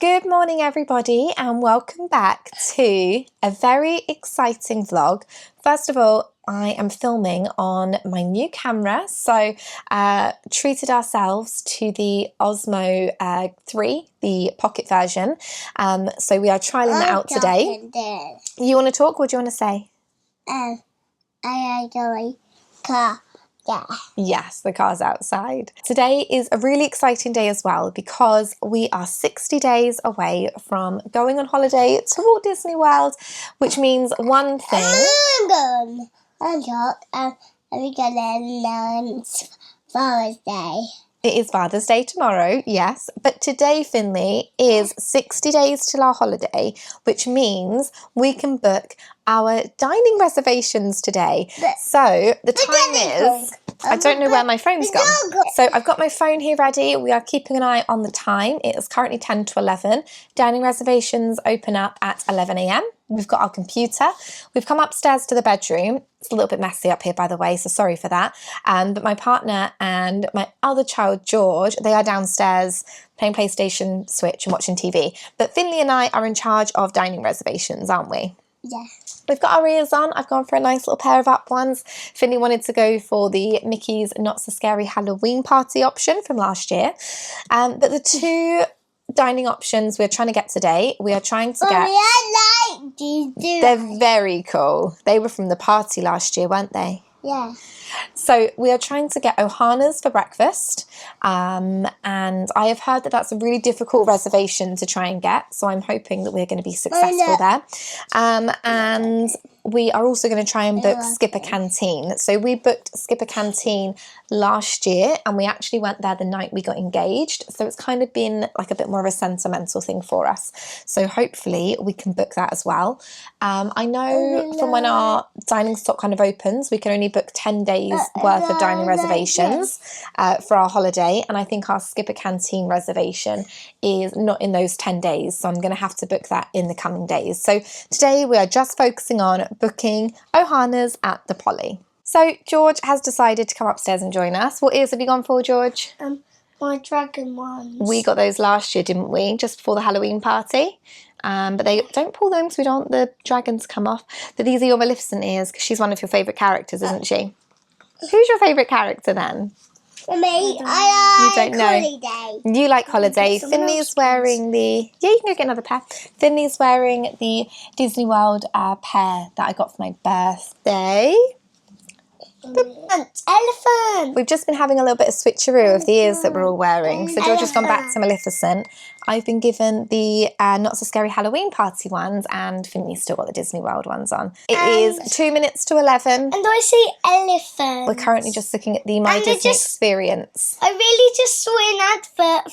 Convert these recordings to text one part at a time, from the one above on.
Good morning everybody and welcome back to a very exciting vlog. First of all, I am filming on my new camera, so treated ourselves to the Osmo 3, the pocket version. So we are trialling that out today. You want to talk? What do you want to say? I enjoy car. Yeah. Yes, the car's outside. Today is a really exciting day as well because we are 60 days away from going on holiday to Walt Disney World, which means one thing. We're gonna Father's Day. It is Father's Day tomorrow, yes, but today, Finley, is 60 days till our holiday, which means we can book our dining reservations today. So the time is, I don't know where my phone's gone. So I've got my phone here ready. We are keeping an eye on the time. It is currently 10 to 11. Dining reservations open up at 11 a.m. We've got our computer. We've come upstairs to the bedroom. It's a little bit messy up here, by the way, so sorry for that. But my partner and my other child, George, they are downstairs playing PlayStation, Switch and watching TV. But Finley and I are in charge of dining reservations, aren't we? Yeah. We've got our ears on. I've gone for a nice little pair of up ones. Finley wanted to go for the Mickey's Not So Scary Halloween Party option from last year. But the two dining options we're trying to get today, we are trying to get... I like these. They're very cool. They were from the party last year, weren't they? Yeah. So we are trying to get Ohana's for breakfast, and I have heard that that's a really difficult reservation to try and get, so I'm hoping that we're going to be successful there. And we are also going to try and book Skipper Canteen. So we booked Skipper Canteen last year and we actually went there the night we got engaged, so it's kind of been like a bit more of a sentimental thing for us, so hopefully we can book that as well. I know from when our dining stock kind of opens, we can only book 10 days worth of dining reservations for our holiday, and I think our Skipper Canteen reservation is not in those 10 days, so I'm going to have to book that in the coming days. So today we are just focusing on booking Ohana's at the Poly. So George has decided to come upstairs and join us. What ears have you gone for, George? My dragon ones. We got those last year, didn't we? Just before the Halloween party. But they don't pull them because we don't want the dragons come off. But these are your Maleficent ears because she's one of your favourite characters, isn't she? Who's your favourite character then? Me, I like Holiday. You like Holiday. Finley's wearing the... Yeah, you can go get another pair. Finley's wearing the Disney World pair that I got for my birthday. Elephant. We've just been having a little bit of switcheroo of the ears that we're all wearing. So George has gone back to Maleficent. I've been given the Not So Scary Halloween Party ones, and Finley's still got the Disney World ones on. It is 2 minutes to 11. And I see elephant. We're currently just looking at the My Disney Experience. I really just saw an advert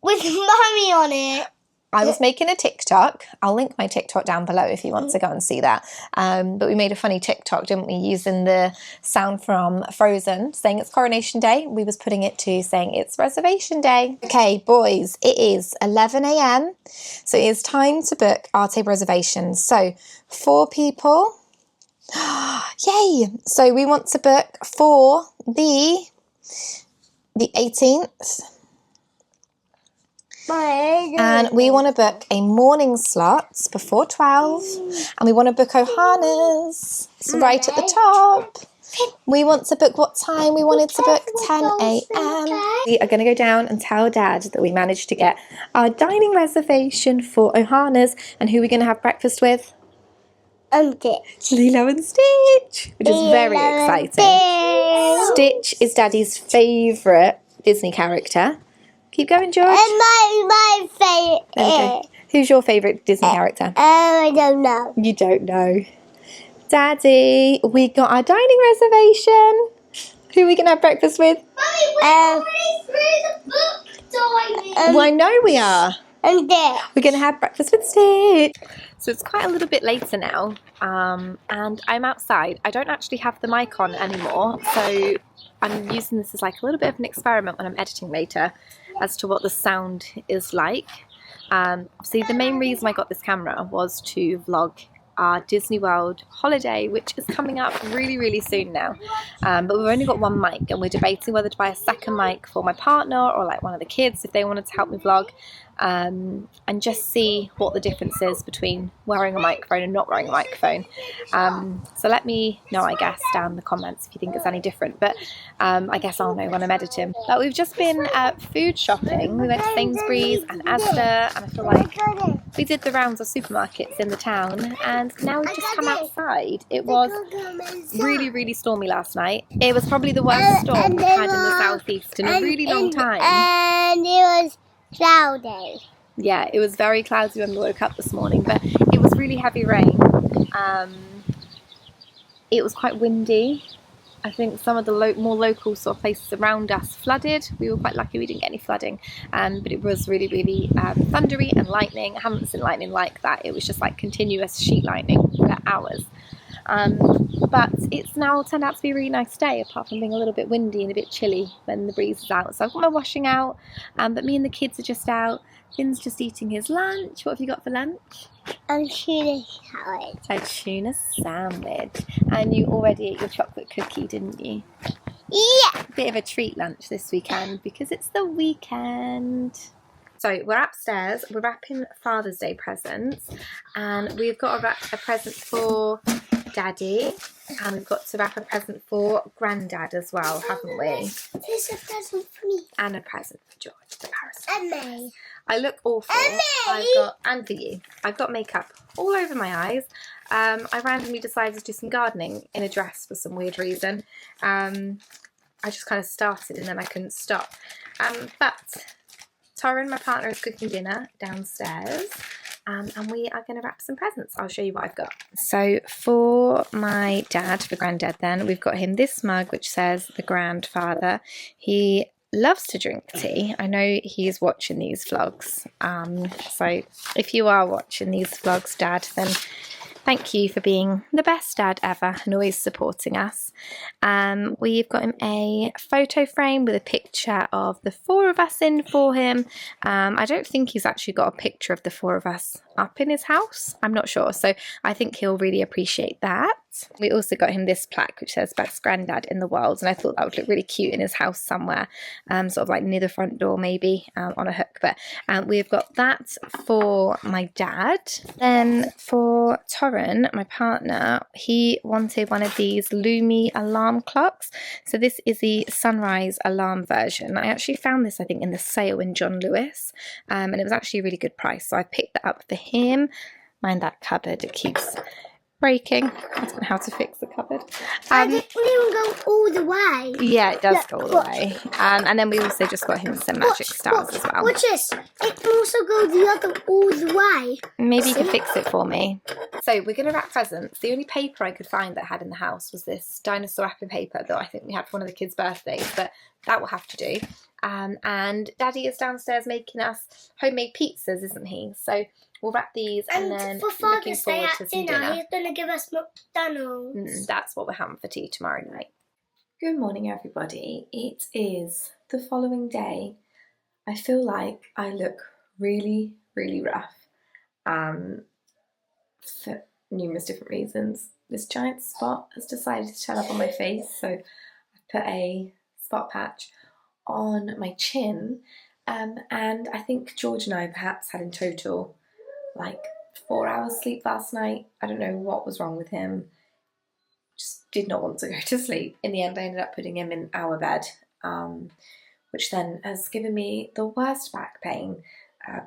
with Mummy on it. I was making a TikTok. I'll link my TikTok down below if you want to go and see that. But we made a funny TikTok, didn't we, using the sound from Frozen, saying it's Coronation Day. We was putting it to saying it's Reservation Day. Okay, boys, it is 11 a.m. So it is time to book our table reservations. So 4 people. Yay! So we want to book for the 18th. And we want to book a morning slot before 12, and we want to book Ohana's. It's right at the top. We want to book what time? We wanted to book 10 a.m. We are going to go down and tell Dad that we managed to get our dining reservation for Ohana's, and who are we going to have breakfast with? Lilo and Stitch, which is very exciting. Stitch is Daddy's favourite Disney character. Keep going, George. And my favourite. Okay. Who's your favourite Disney character? I don't know. You don't know. Daddy, we got our dining reservation. Who are we going to have breakfast with? Mummy, we're already through the book dining. Well, I know we are. And there. We're going to have breakfast with Stitch. So it's quite a little bit later now, and I'm outside. I don't actually have the mic on anymore, so I'm using this as like a little bit of an experiment when I'm editing later as to what the sound is like. See, the main reason I got this camera was to vlog our Disney World holiday, which is coming up really, really soon now. But we've only got one mic, and we're debating whether to buy a second mic for my partner or like one of the kids if they wanted to help me vlog. and just see what the difference is between wearing a microphone and not wearing a microphone. So let me know, I guess, down in the comments if you think it's any different, but I guess I'll know when I'm editing. But we've just been food shopping. We went to Sainsbury's and Asda, and I feel like we did the rounds of supermarkets in the town, and now we've just come outside. It was really, really stormy last night. It was probably the worst storm we've had in the southeast in a really long time. And it was cloudy. Yeah, it was very cloudy when we woke up this morning, but it was really heavy rain. It was quite windy. I think some of the more local sort of places around us flooded. We were quite lucky we didn't get any flooding, but it was really, really thundery and lightning. I haven't seen lightning like that. It was just like continuous sheet lightning for hours. But it's now turned out to be a really nice day, apart from being a little bit windy and a bit chilly when the breeze is out. So I've got my washing out, but me and the kids are just out. Finn's just eating his lunch. What have you got for lunch? A tuna salad. A tuna sandwich. And you already ate your chocolate cookie, didn't you? Yeah. Bit of a treat lunch this weekend because it's the weekend. So we're upstairs, we're wrapping Father's Day presents, and we've got to wrap a present for Daddy, and we've got to wrap a present for Granddad as well, haven't we? There's a present for me. And a present for George, the parasol. And me. I look awful. And for you. I've got makeup all over my eyes. I randomly decided to do some gardening in a dress for some weird reason. I just kind of started and then I couldn't stop. But Torrin, my partner, is cooking dinner downstairs. And we are going to wrap some presents. I'll show you what I've got. So for my dad, for Granddad then, we've got him this mug which says the Grandfather. He loves to drink tea. I know he's watching these vlogs. So if you are watching these vlogs, Dad, then thank you for being the best dad ever and always supporting us. We've got him a photo frame with a picture of the four of us in for him. I don't think he's actually got a picture of the four of us up in his house. I'm not sure. So I think he'll really appreciate that. We also got him this plaque which says best granddad in the world, and I thought that would look really cute in his house somewhere, sort of like near the front door maybe, on a hook. But we've got that for my dad. Then for Torrin, my partner, he wanted one of these Lumi alarm clocks. So this is the sunrise alarm version. I actually found this, I think, in the sale in John Lewis, and it was actually a really good price, so I picked that up for him. Mind that cupboard, it keeps breaking. I don't know how to fix the cupboard. And it won't even go all the way. Yeah, it does Look, go all the way. And then we also just got him some magic stars as well. Watch this. It can also go the other all the way. Maybe you could fix it for me. So we're going to wrap presents. The only paper I could find that I had in the house was this dinosaur wrapping paper that I think we had for one of the kids' birthdays, but that will have to do. And Daddy is downstairs making us homemade pizzas, isn't he? So we'll wrap these and then for Father's Day at dinner, he's going to give us McDonald's. That's what we're having for tea tomorrow night. Good morning, everybody. It is the following day. I feel like I look really, really rough for numerous different reasons. This giant spot has decided to turn up on my face, so I put a spot patch on my chin, and I think George and I perhaps had in total like 4 hours sleep last night. I don't know what was wrong with him, just did not want to go to sleep. In the end I ended up putting him in our bed, which then has given me the worst back pain,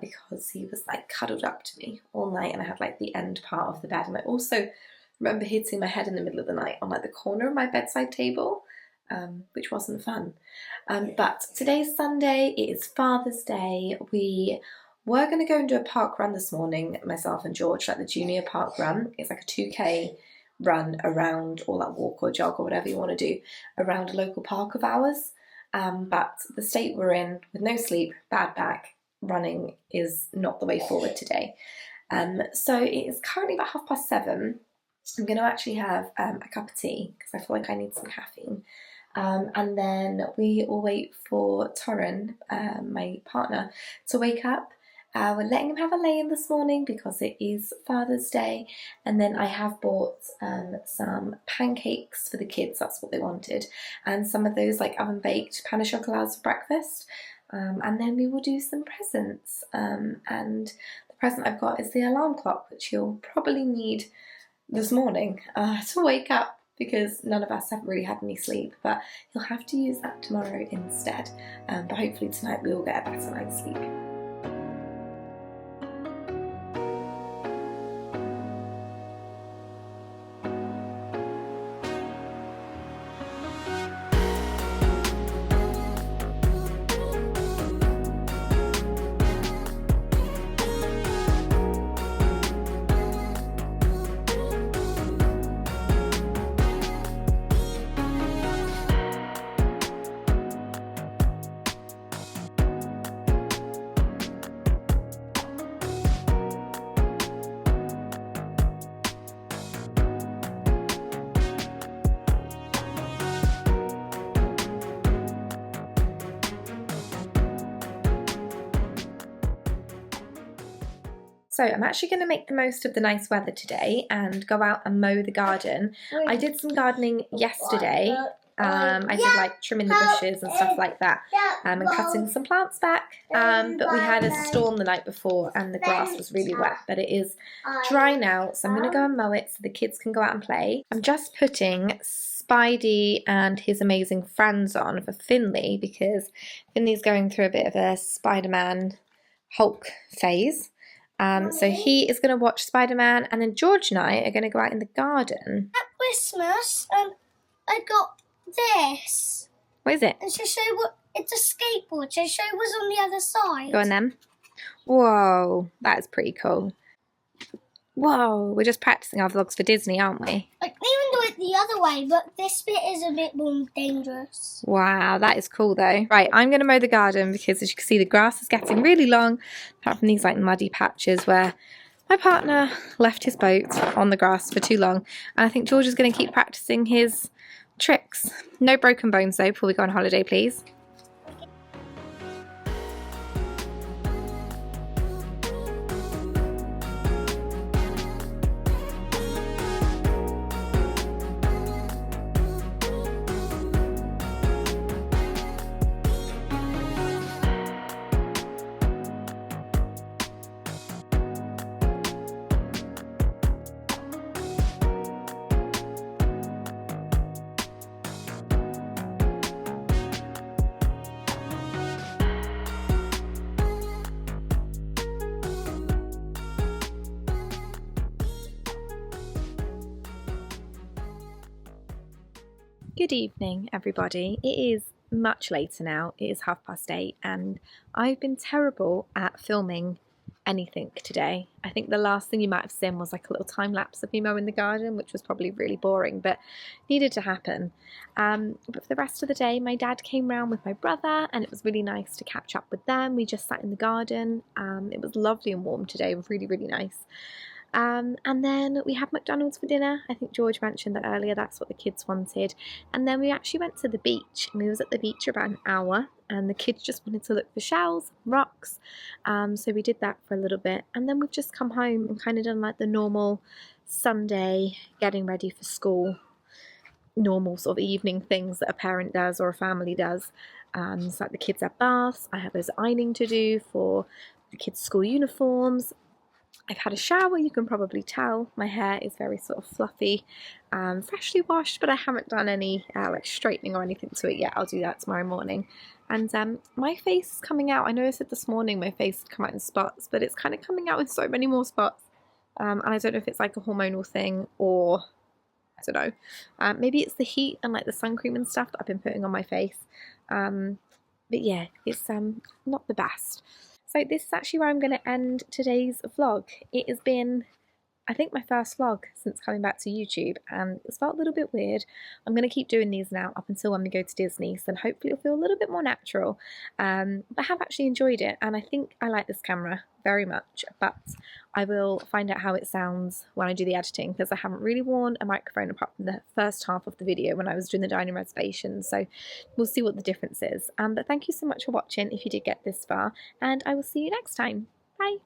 because he was like cuddled up to me all night and I had like the end part of the bed, and I also remember hitting my head in the middle of the night on like the corner of my bedside table, which wasn't fun. But today's Sunday, it is Father's Day. We were going to go and do a park run this morning, myself and George, like the junior park run. It's like a 2k run around, or like walk or jog or whatever you want to do, around a local park of ours. But the state we're in, with no sleep, bad back, running is not the way forward today. So it is currently about 7:30. I'm going to actually have a cup of tea because I feel like I need some caffeine. And then we will wait for Torrin, my partner, to wake up. We're letting him have a lay-in this morning because it is Father's Day, and then I have bought some pancakes for the kids, that's what they wanted, and some of those like oven-baked pain au chocolat for breakfast. and then we will do some presents. And the present I've got is the alarm clock, which you'll probably need this morning to wake up, because none of us have really had any sleep, but you'll have to use that tomorrow instead. But hopefully tonight we will get a better night's sleep. So I'm actually going to make the most of the nice weather today and go out and mow the garden. I did some gardening yesterday. I did like trimming the bushes and stuff like that, and cutting some plants back. But we had a storm the night before and the grass was really wet, but it is dry now. So I'm going to go and mow it so the kids can go out and play. I'm just putting Spidey and his amazing friends on for Finley, because Finley's going through a bit of a Spider-Man Hulk phase. So he is going to watch Spider-Man, and then George and I are going to go out in the garden. At Christmas, I got this. What is it? And to show what it's a skateboard. To show what's on the other side. Go on then. Whoa, that is pretty cool. Whoa, we're just practicing our vlogs for Disney, aren't we? I can even do it the other way, but this bit is a bit more dangerous. Wow, that is cool though. Right, I'm going to mow the garden because, as you can see, the grass is getting really long, apart from these like muddy patches where my partner left his boat on the grass for too long. And I think George is going to keep practicing his tricks. No broken bones though before we go on holiday, please. Good evening, everybody. It is much later now. It is 8:30, and I've been terrible at filming anything today. I think the last thing you might have seen was like a little time lapse of me mowing the garden, which was probably really boring, but needed to happen. But for the rest of the day, my dad came round with my brother, and it was really nice to catch up with them. We just sat in the garden. It was lovely and warm today, really, really nice. And then we had McDonald's for dinner. I think George mentioned that earlier, that's what the kids wanted. And then we actually went to the beach, and we was at the beach for about an hour, and the kids just wanted to look for shells, rocks. So we did that for a little bit, and then we've just come home and kind of done like the normal Sunday getting ready for school, normal sort of evening things that a parent does or a family does. So like the kids have baths, I have those ironing to do for the kids' school uniforms. I've had a shower, you can probably tell. My hair is very sort of fluffy, freshly washed, but I haven't done any like straightening or anything to it yet. I'll do that tomorrow morning. And my face is coming out. I know I said this morning my face would come out in spots, but it's kind of coming out with so many more spots. And I don't know if it's like a hormonal thing or, I don't know. Maybe it's the heat and like the sun cream and stuff that I've been putting on my face. But yeah, it's not the best. So this is actually where I'm going to end today's vlog. It has been, I think, my first vlog since coming back to YouTube, and it's felt a little bit weird. I'm going to keep doing these now up until when we go to Disney, so then hopefully it'll feel a little bit more natural. But I have actually enjoyed it, and I think I like this camera very much, but I will find out how it sounds when I do the editing, because I haven't really worn a microphone apart from the first half of the video when I was doing the dining reservations, so we'll see what the difference is. But thank you so much for watching if you did get this far, and I will see you next time. Bye!